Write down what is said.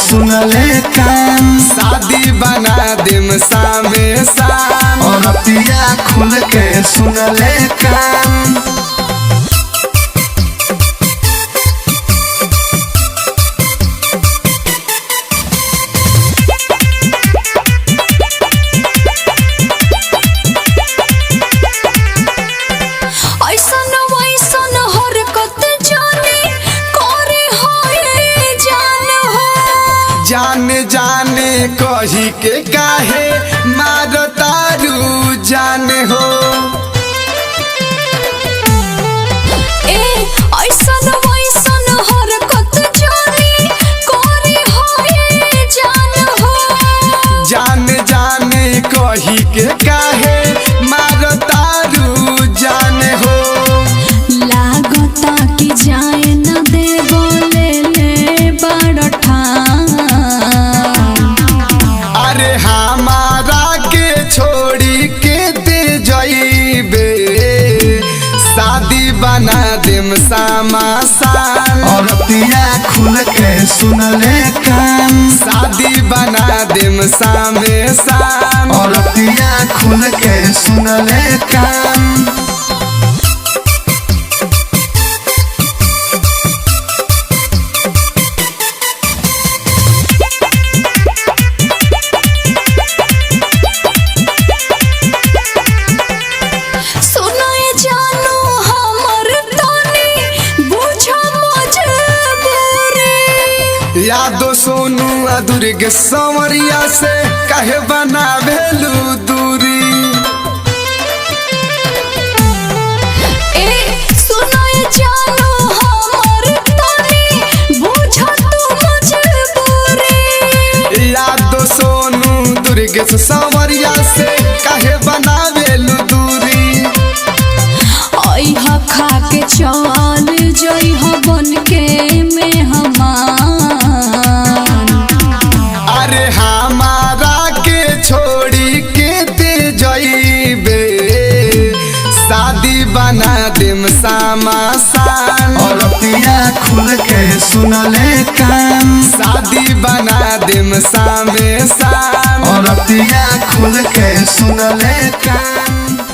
सुनले कान। शादी बना देम सामे साम और रतिया खुल के सुनले कान। जाने जाने कही के काहे मारो तारू जाने हो। ऐसन वैसन हरकत जानी करे होए जान हो। जाने जाने कही के काहे मारो तारू जाने हो। लागता कि जाए न दे बोले ले बड़ ठान। अरे हमारा के छोड़ी के दे जाइबे शादी बना देम सामा साल। और रतिया खुल के सुनले कान। शादी बना देम सामे साम और रतिया खुल के सुनले कान। यादो सोनू दुर्ग संवरिया से कहे बना भेलू दूरी। यादो सोनू दुर्ग संवरिया से कहे बना भेलू दूरी। खा के चल जइह बन के मेहमान। अरे हमारा के छोड़ी के दे जाइबे शादी बना देम सामा साल। और रतिया खुल के सुनले कान। शादी बना देम सामे साम और रतिया खुल के सुनले कान।